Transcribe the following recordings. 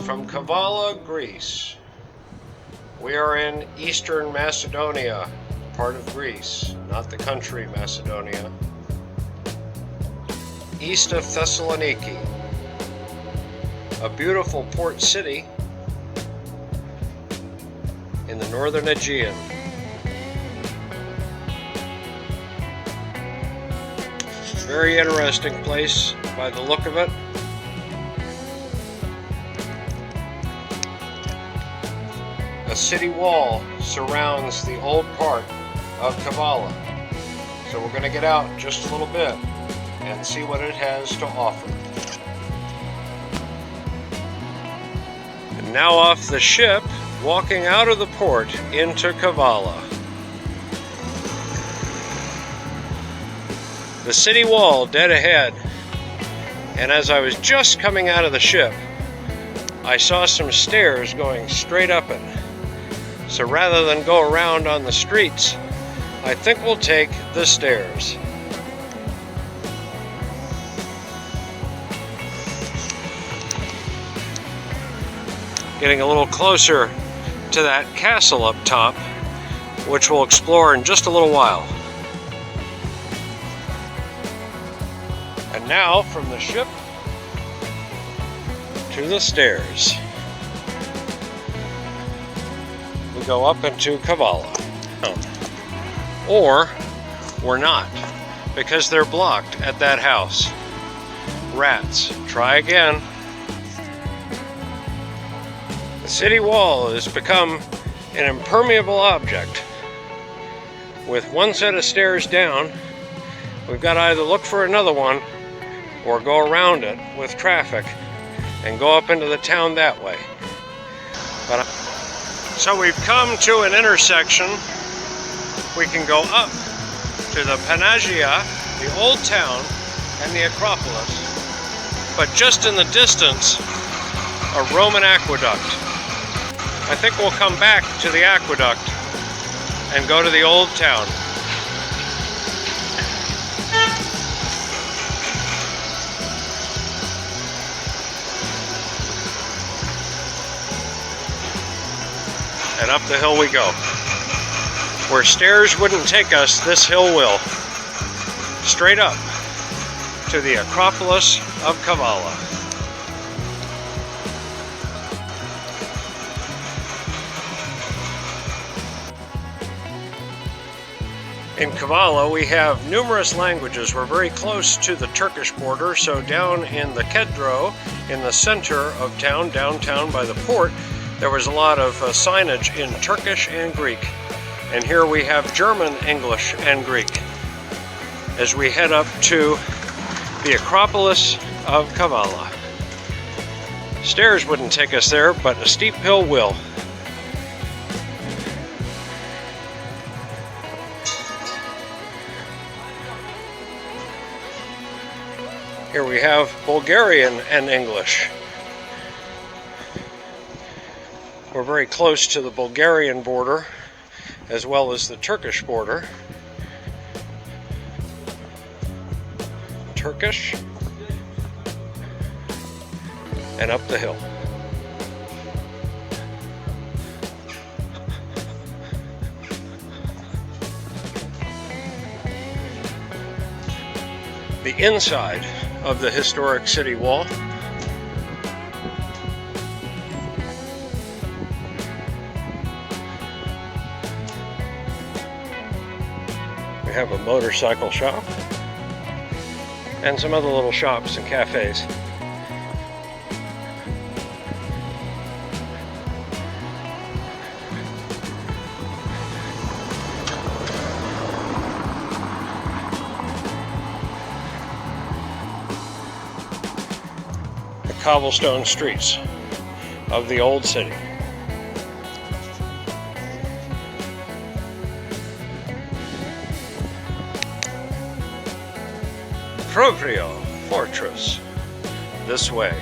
from Kavala, Greece. We are in eastern Macedonia, part of Greece, not the country Macedonia. East of Thessaloniki, a beautiful port city in the northern Aegean. Very interesting place by the look of it. A city wall surrounds the old part of Kavala. So we're going to get out just a little bit and see what it has to offer. And now off the ship, walking out of the port into Kavala. The city wall dead ahead, and as I was just coming out of the ship, I saw some stairs going straight up it. So rather than go around on the streets, I think we'll take the stairs. Getting a little closer to that castle up top, which we'll explore in just a little while. And now, from the ship to the stairs, we go up into Kavala. Or we're not, because they're blocked at that house. Rats, try again. The city wall has become an impermeable object. With one set of stairs down, we've got to either look for another one or go around it with traffic and go up into the town that way. So we've come to an intersection. We can go up to the Panagia, the old town, and the Acropolis, but just in the distance, a Roman aqueduct. I think we'll come back to the aqueduct and go to the old town. And up the hill we go. Where stairs wouldn't take us, this hill will. Straight up to the Acropolis of Kavala. In Kavala, we have numerous languages. We're very close to the Turkish border, so down in the Kedro, in the center of town, downtown by the port, there was a lot of signage in Turkish and Greek. And here we have German, English, and Greek as we head up to the Acropolis of Kavala. Stairs wouldn't take us there, but a steep hill will. Here we have Bulgarian and English. We're very close to the Bulgarian border as well as the Turkish border. Turkish and up the hill. The inside of the historic city wall. We have a motorcycle shop and some other little shops and cafes. Cobblestone streets of the old city. Acropolis Fortress. This way.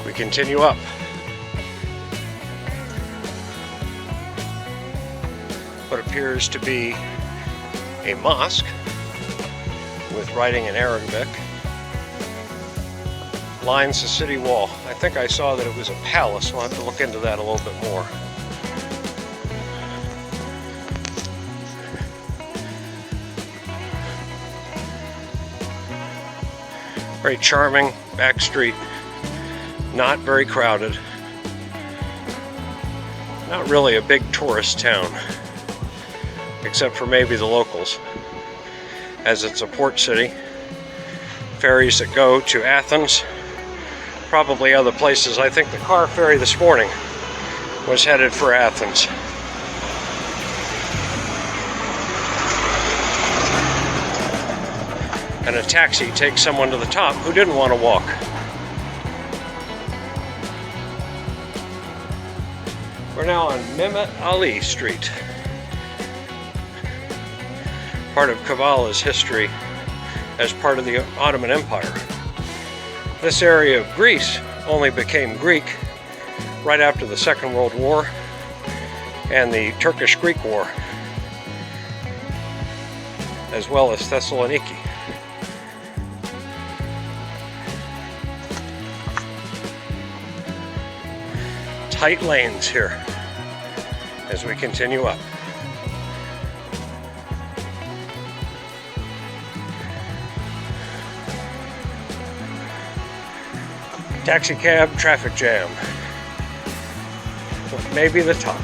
We continue up. What appears to be a mosque with writing in Arabic. lines the city wall. I think I saw that it was a palace. We'll have to look into that a little bit more. Very charming back street. Not very crowded. Not really a big tourist town, except for maybe the locals, as it's a port city. Ferries that go to Athens, probably other places. I think the car ferry this morning was headed for Athens. And a taxi takes someone to the top who didn't want to walk. We're now on Mehmet Ali Street, part of Kavala's history as part of the Ottoman Empire. This area of Greece only became Greek right after the Second World War and the Turkish-Greek War, as well as Thessaloniki. Tight lanes here as we continue up. Taxi cab, traffic jam. Maybe the top.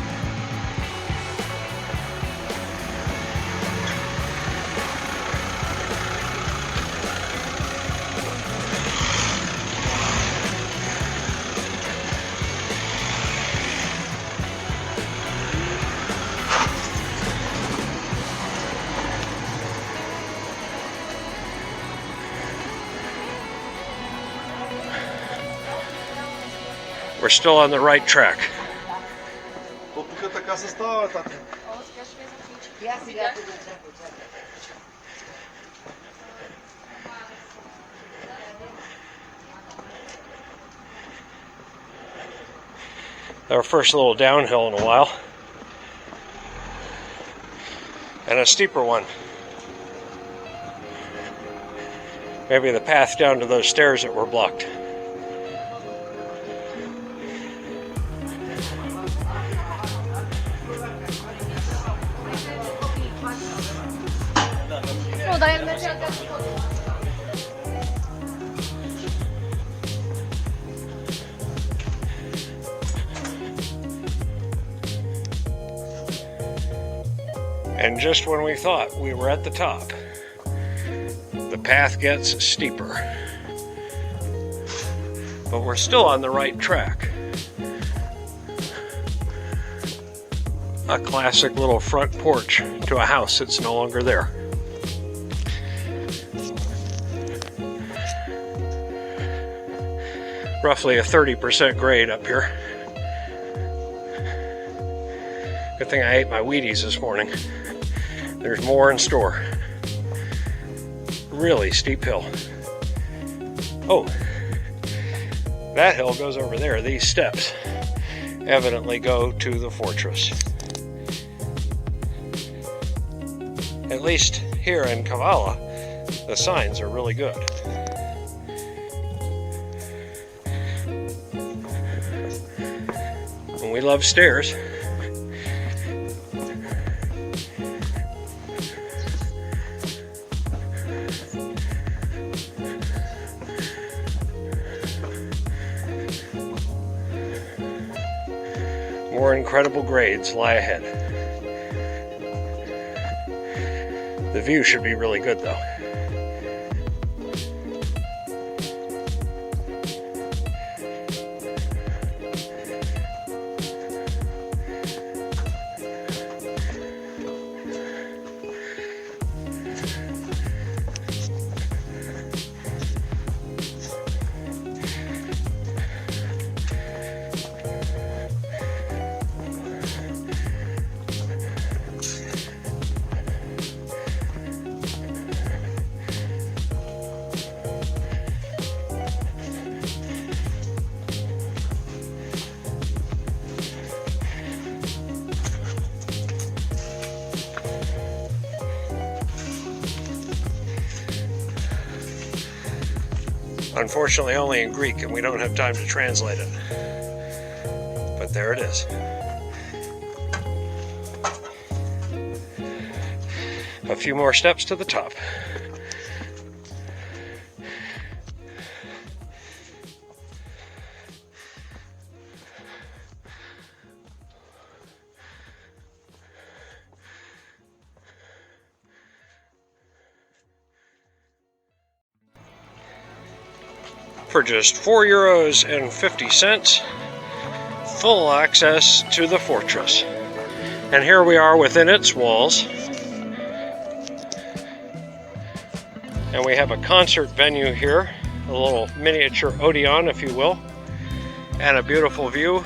We're still on the right track. Our first little downhill in a while, and a steeper one. Maybe the path down to those stairs that were blocked. And just when we thought we were at the top, the path gets steeper. But we're still on the right track. A classic little front porch to a house that's no longer there. Roughly a 30% grade up here. Good thing I ate my Wheaties this morning. There's more in store. Really steep hill. Oh, that hill goes over there. These steps evidently go to the fortress. At least here in Kavala, the signs are really good. And we love stairs. More incredible grades lie ahead. The view should be really good though. Unfortunately only in Greek, and we don't have time to translate it. But there it is. A few more steps to the top. For just €4.50, full access to the fortress. And here we are within its walls. And we have a concert venue here, a little miniature Odeon, if you will, and a beautiful view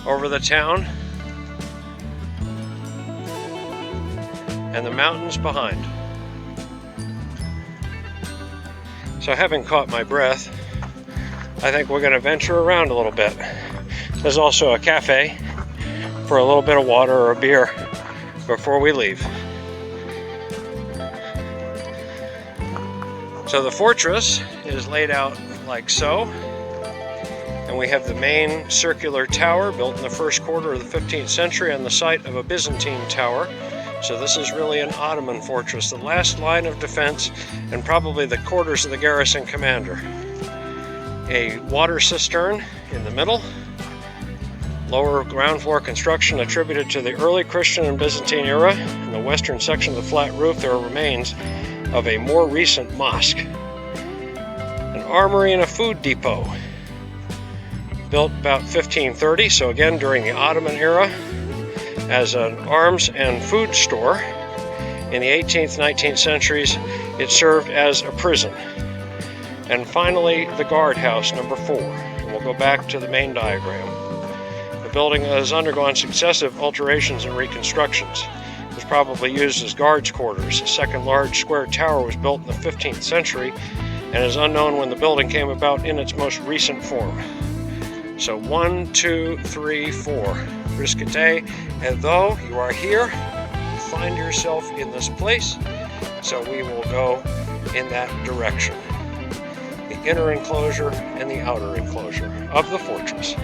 over the town and the mountains behind. So having caught my breath, I think we're going to venture around a little bit. There's also a cafe for a little bit of water or a beer before we leave. So the fortress is laid out like so, and we have the main circular tower built in the first quarter of the 15th century on the site of a Byzantine tower. So this is really an Ottoman fortress, the last line of defense and probably the quarters of the garrison commander. A water cistern in the middle. Lower ground floor construction attributed to the early Christian and Byzantine era. In the western section of the flat roof there are remains of a more recent mosque. An armory and a food depot. Built about 1530, so again during the Ottoman era, as an arms and food store. In the 18th, 19th centuries, it served as a prison. And finally, the guardhouse, number 4. And we'll go back to the main diagram. The building has undergone successive alterations and reconstructions. It was probably used as guards' quarters. A second large square tower was built in the 15th century and is unknown when the building came about in its most recent form. So 1, 2, 3, 4. Risquete, and though you are here, you find yourself in this place, so we will go in that direction. The inner enclosure and the outer enclosure of the fortress.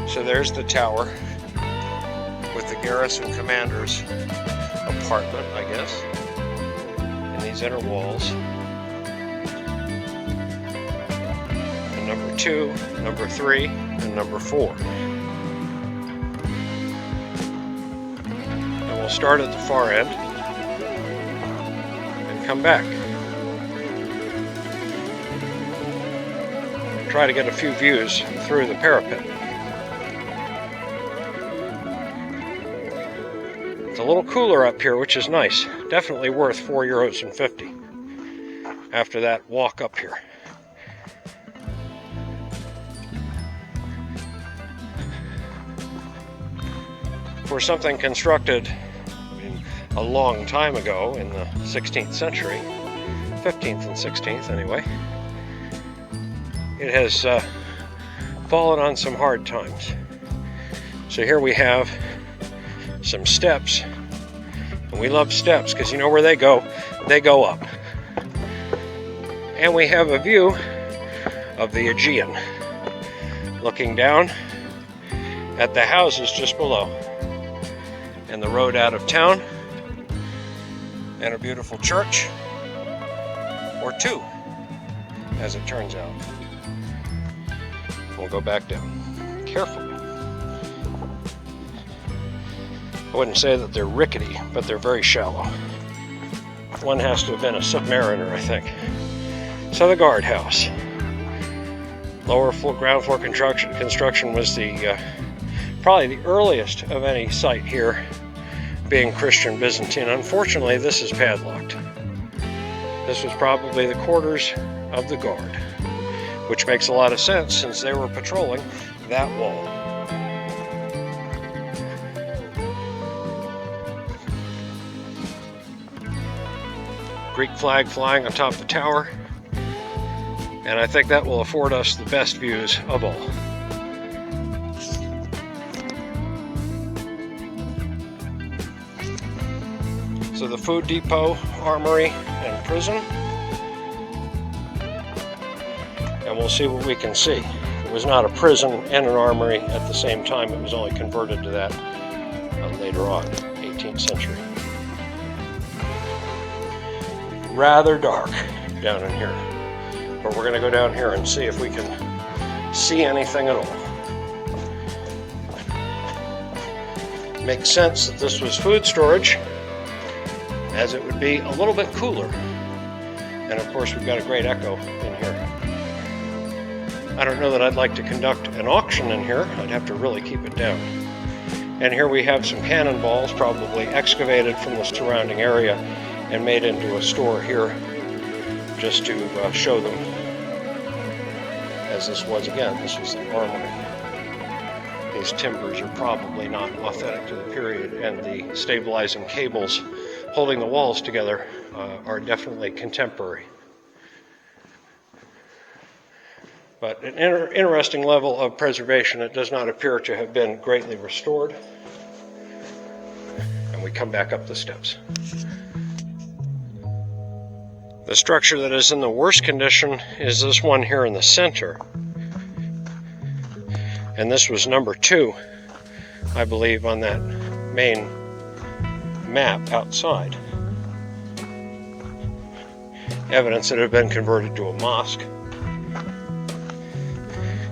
So there's the tower with the garrison commander's apartment, I guess, and these inner walls. And number 2, number 3, and number 4. And we'll start at the far end and come back. And try to get a few views through the parapet. It's a little cooler up here, which is nice. Definitely worth €4.50 after that walk up here. For something constructed a long time ago in the 16th century, 15th and 16th anyway, it has fallen on some hard times. So here we have some steps, and we love steps because you know where they go up. And we have a view of the Aegean, looking down at the houses just below, and the road out of town, and a beautiful church, or 2, as it turns out. We'll go back down carefully. I wouldn't say that they're rickety, but they're very shallow. One has to have been a submariner, I think. So the guardhouse. Lower ground floor construction was the probably the earliest of any site here, being Christian Byzantine. Unfortunately, this is padlocked. This was probably the quarters of the guard, which makes a lot of sense since they were patrolling that wall. Greek flag flying on top of the tower, and I think that will afford us the best views of all. to the food depot, armory, and prison. And we'll see what we can see. It was not a prison and an armory at the same time. It was only converted to that later on, 18th century. Rather dark down in here. But we're going to go down here and see if we can see anything at all. Makes sense that this was food storage, as it would be a little bit cooler. And of course we've got a great echo in here. I don't know that I'd like to conduct an auction in here. I'd have to really keep it down. And here we have some cannonballs, probably excavated from the surrounding area and made into a store here, just to show them, as this was the armory. These timbers are probably not authentic to the period, and the stabilizing cables holding the walls together are definitely contemporary. But an interesting level of preservation. It does not appear to have been greatly restored. And we come back up the steps. The structure that is in the worst condition is this one here in the center. And this was number 2, I believe, on that main map outside. Evidence that it had been converted to a mosque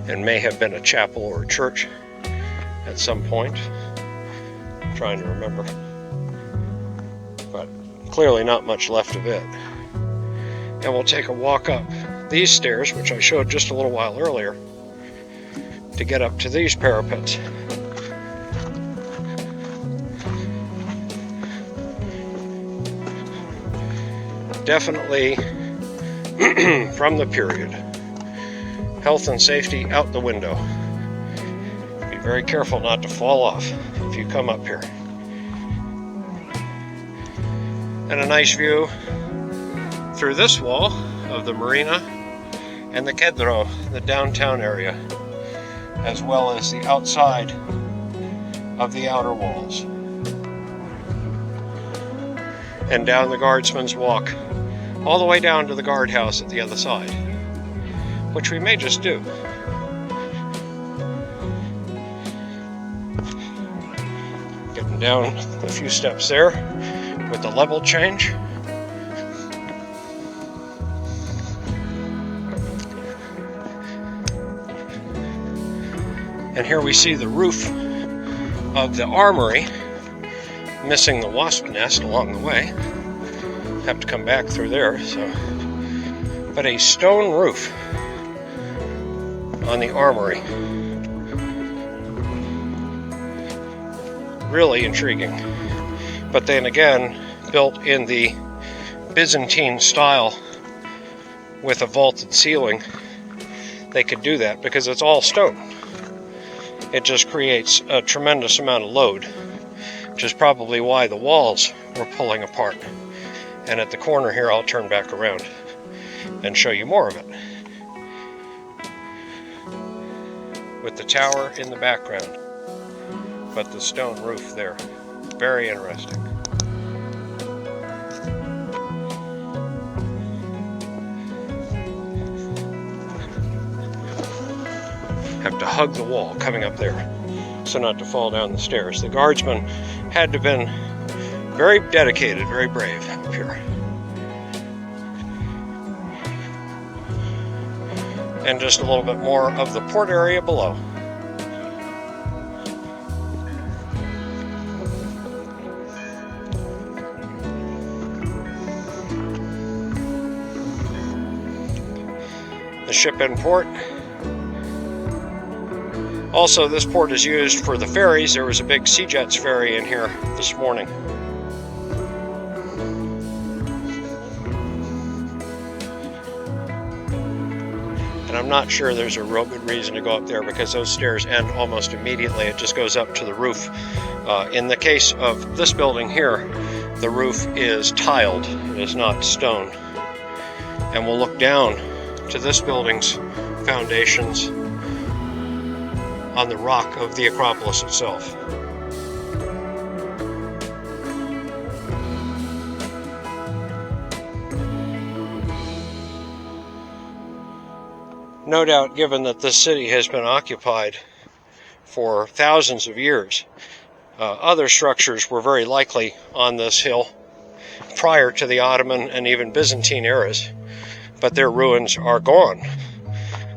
and may have been a chapel or a church at some point. I'm trying to remember. But clearly not much left of it. And we'll take a walk up these stairs, which I showed just a little while earlier, to get up to these parapets. Definitely from the period. Health and safety out the window. Be very careful not to fall off if you come up here. And a nice view through this wall of the marina and the Kedro, the downtown area, as well as the outside of the outer walls. And down the Guardsman's Walk, all the way down to the guardhouse at the other side, which we may just do. Getting down a few steps there with the level change. And here we see the roof of the armory, missing the wasp nest along the way. Have to come back through there, so. But a stone roof on the armory. Really intriguing. But then again, built in the Byzantine style with a vaulted ceiling. They could do that because it's all stone. It just creates a tremendous amount of load, which is probably why the walls were pulling apart. And at the corner here, I'll turn back around and show you more of it. With the tower in the background, but the stone roof there. Very interesting. Have to hug the wall coming up there so not to fall down the stairs. The guardsmen had to have been very dedicated, very brave up here. And just a little bit more of the port area below. The ship in port. Also, this port is used for the ferries. There was a big Sea Jets ferry in here this morning. And I'm not sure there's a real good reason to go up there because those stairs end almost immediately. It just goes up to the roof. In the case of this building here, the roof is tiled. It is not stone. And we'll look down to this building's foundations on the rock of the Acropolis itself. No doubt, given that this city has been occupied for thousands of years, other structures were very likely on this hill prior to the Ottoman and even Byzantine eras, but their ruins are gone,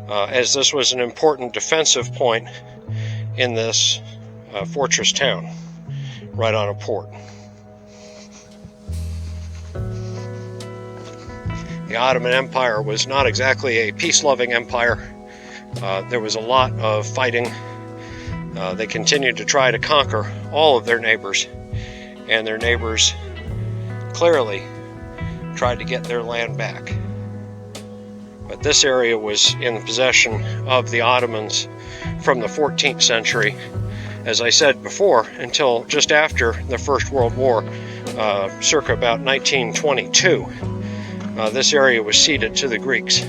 as this was an important defensive point in this fortress town, right on a port. The Ottoman Empire was not exactly a peace-loving empire. There was a lot of fighting. They continued to try to conquer all of their neighbors, and their neighbors clearly tried to get their land back. But this area was in possession of the Ottomans from the 14th century, as I said before, until just after the First World War, circa about 1922. This area was ceded to the Greeks.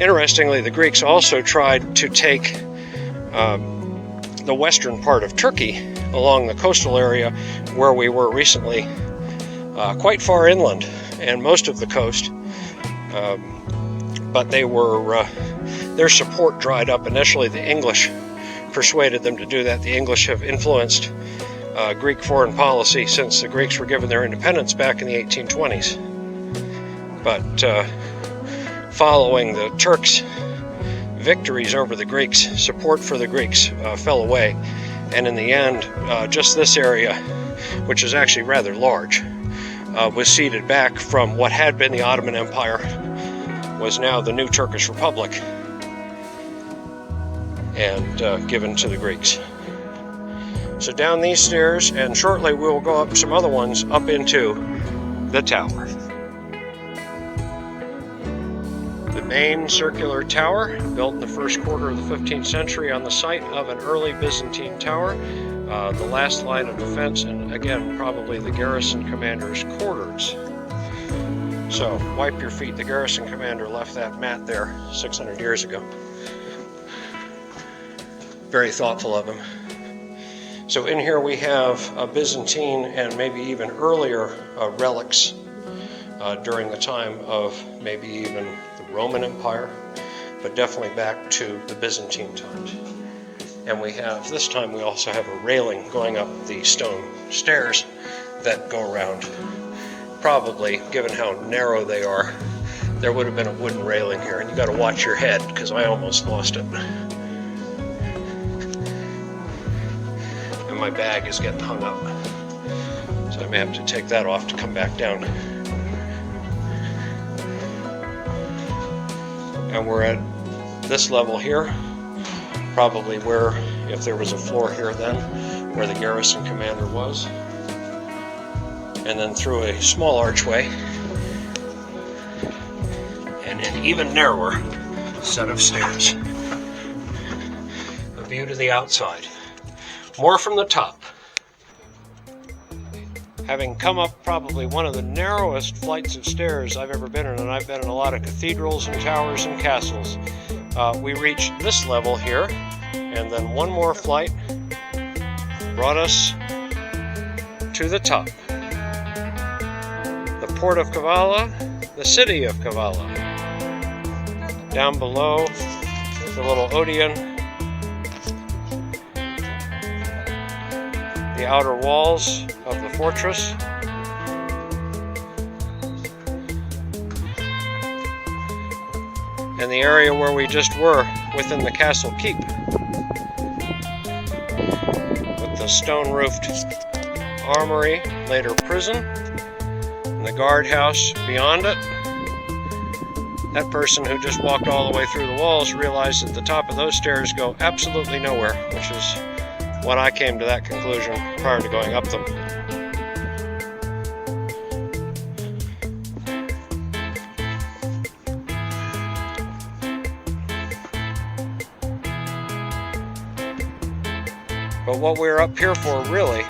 Interestingly, the Greeks also tried to take the western part of Turkey along the coastal area where we were recently, quite far inland, and most of the coast, but they were their support dried up. Initially, the English persuaded them to do that. The English have influenced Greek foreign policy since the Greeks were given their independence back in the 1820s. But following the Turks' victories over the Greeks, support for the Greeks fell away, and in the end, just this area, which is actually rather large, was ceded back from what had been the Ottoman Empire, was now the new Turkish Republic, and given to the Greeks. So down these stairs, and shortly we will go up some other ones up into the tower. The main circular tower, built in the first quarter of the 15th century on the site of an early Byzantine tower, the last line of defense, and again probably the garrison commander's quarters. So wipe your feet. The garrison commander left that mat there 600 years ago. Very thoughtful of him. So in here we have Byzantine and maybe even earlier relics during the time of maybe even the Roman Empire, but definitely back to the Byzantine times. And we have, this time we also have a railing going up the stone stairs that go around. Probably, given how narrow they are, there would have been a wooden railing here, and you got to watch your head because I almost lost it. And my bag is getting hung up, so I may have to take that off to come back down. And we're at this level here, probably where, if there was a floor here then, where the garrison commander was. And then through a small archway, and an even narrower set of stairs. A view to the outside. More from the top. Having come up probably one of the narrowest flights of stairs I've ever been in, and I've been in a lot of cathedrals and towers and castles, we reached this level here, and then one more flight brought us to the top. The port of Kavala, the city of Kavala. Down below, the little Odeon, the outer walls of the fortress, and the area where we just were within the castle keep, with the stone-roofed armory, later prison, and the guardhouse beyond it. That person who just walked all the way through the walls realized that the top of those stairs go absolutely nowhere, which is when I came to that conclusion prior to going up them. But what we're up here for really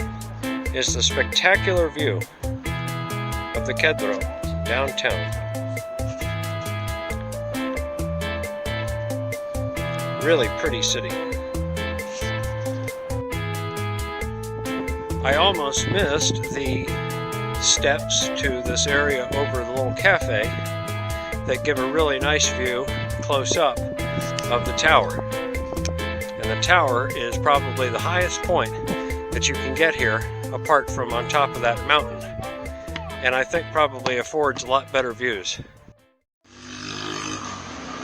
is the spectacular view of the Kedro downtown. Really pretty city. I almost missed the steps to this area over the little cafe that give a really nice view close up of the tower. And the tower is probably the highest point that you can get here, apart from on top of that mountain. And I think probably affords a lot better views.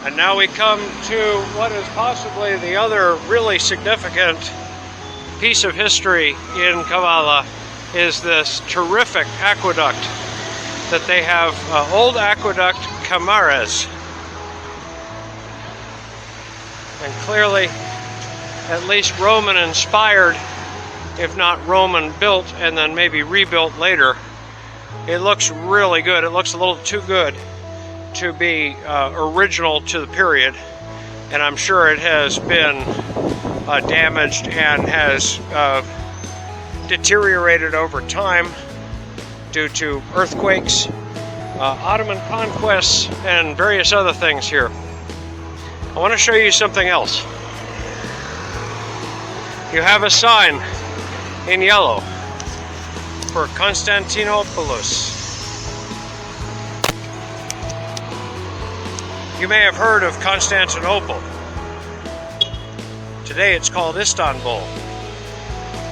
And now we come to what is possibly the other really significant piece of history in Kavala, is this terrific aqueduct that they have, old aqueduct Kamares. And clearly, at least Roman inspired, if not Roman built and then maybe rebuilt later. It looks really good. It looks a little too good to be original to the period, and I'm sure it has been damaged and has deteriorated over time due to earthquakes, Ottoman conquests, and various other things here. I want to show you something else. You have a sign in yellow for Constantinopolis. You may have heard of Constantinople. Today it's called Istanbul.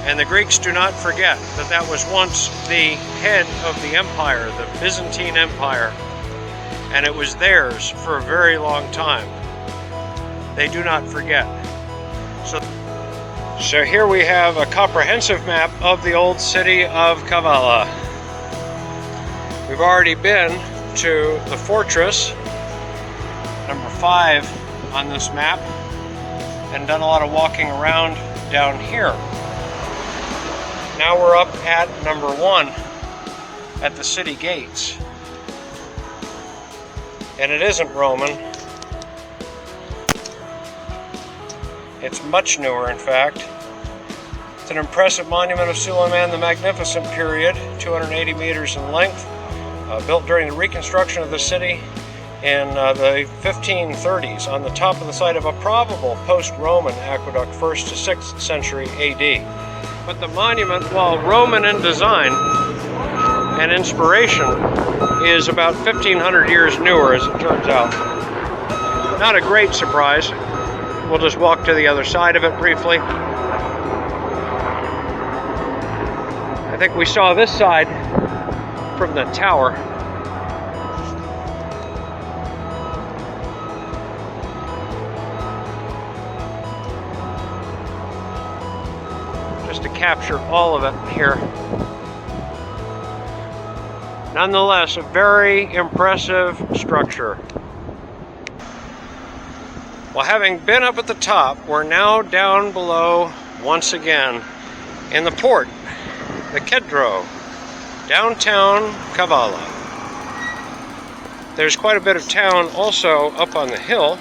And the Greeks do not forget that that was once the head of the empire, the Byzantine Empire, and it was theirs for a very long time. They do not forget. So here we have a comprehensive map of the old city of Kavala. We've already been to the fortress, number 5 on this map, and done a lot of walking around down here. Now we're up at number 1 at the city gates. And it isn't Roman. It's much newer, in fact. It's an impressive monument of Suleiman the Magnificent period, 280 meters in length, built during the reconstruction of the city in the 1530s on the top of the site of a probable post-Roman aqueduct, 1st to 6th century AD. But the monument, while Roman in design and inspiration, is about 1,500 years newer, as it turns out. Not a great surprise. We'll just walk to the other side of it briefly. I think we saw this side from the tower. Just to capture all of it here. Nonetheless, a very impressive structure. Well, having been up at the top, we're now down below once again in the port, the Kedro, downtown Kavala. There's quite a bit of town also up on the hill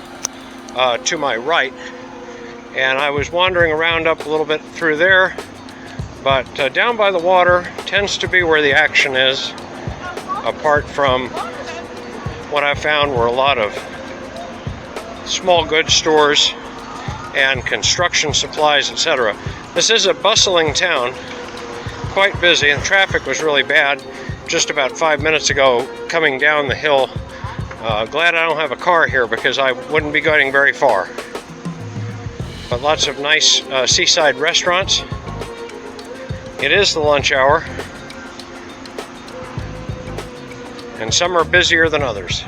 to my right, and I was wandering around up a little bit through there, but down by the water tends to be where the action is, apart from what I found were a lot of small goods stores and construction supplies, etc. This is a bustling town, quite busy, and traffic was really bad just about 5 minutes ago coming down the hill. Glad I don't have a car here because I wouldn't be going very far. But lots of nice seaside restaurants. It is the lunch hour, and some are busier than others.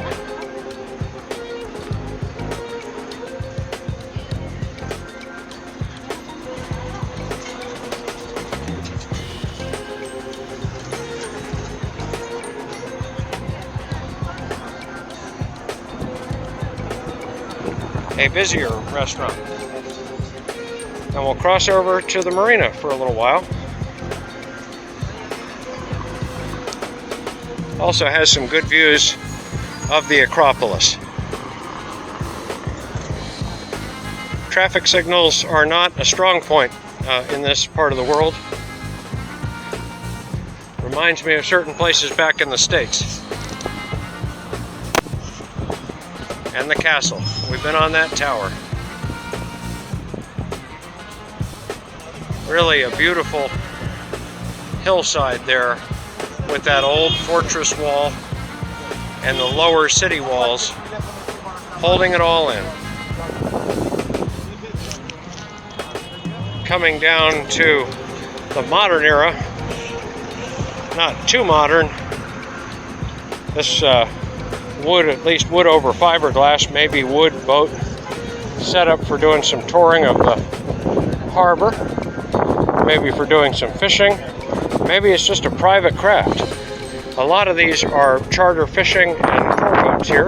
A busier restaurant. And we'll cross over to the marina for a little while. Also has some good views of the Acropolis. Traffic signals are not a strong point in this part of the world. Reminds me of certain places back in the States. And the castle. We've been on that tower. Really a beautiful hillside there with that old fortress wall and the lower city walls holding it all in. coming down to the modern era. Not too modern. This wood, at least wood over fiberglass, maybe wood boat set up for doing some touring of the harbor, maybe for doing some fishing, maybe it's just a private craft. A lot of these are charter fishing and tour boats here.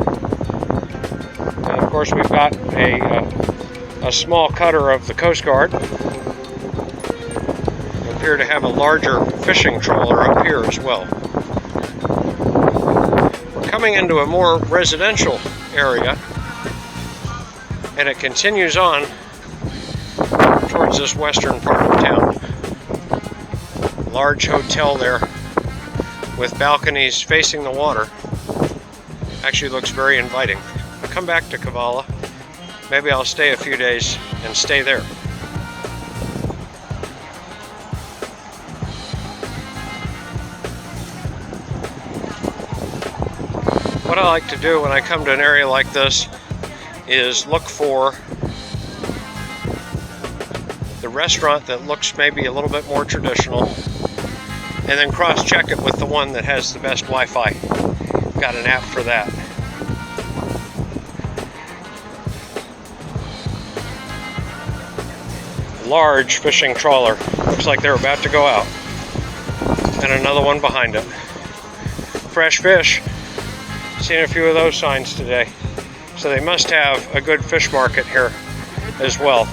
And of course we've got a small cutter of the Coast Guard. We appear to have a larger fishing trawler up here as well. We're coming into a more residential area, and it continues on towards this western part of town. Large hotel there with balconies facing the water. Actually looks very inviting. I'll come back to Kavala. Maybe I'll stay a few days and stay there. What I like to do when I come to an area like this is look for the restaurant that looks maybe a little bit more traditional, and then cross-check it with the one that has the best Wi-Fi. Got an app for that. Large fishing trawler. Looks like they're about to go out. And another one behind it. Fresh fish. Seen a few of those signs today. So they must have a good fish market here as well.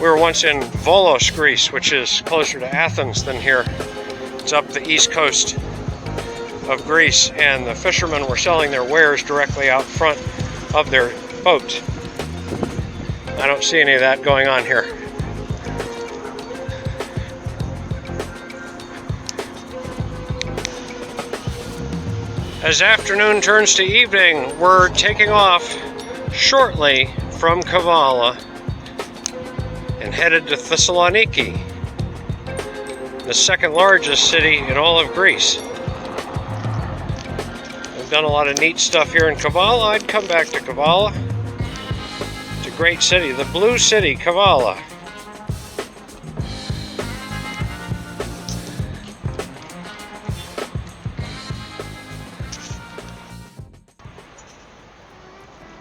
We were once in Volos, Greece, which is closer to Athens than here. It's up the east coast of Greece, and the fishermen were selling their wares directly out front of their boats. I don't see any of that going on here. As afternoon turns to evening, we're taking off shortly from Kavala and headed to Thessaloniki, the second largest city in all of Greece. We've done a lot of neat stuff here in Kavala. I'd come back to Kavala. It's a great city, the Blue City, Kavala.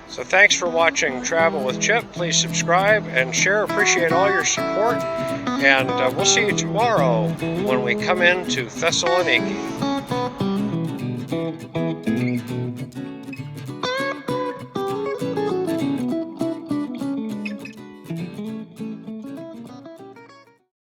So thanks for watching Travel with Chip. Please subscribe and share. Appreciate all your support. And we'll see you tomorrow when we come into Thessaloniki.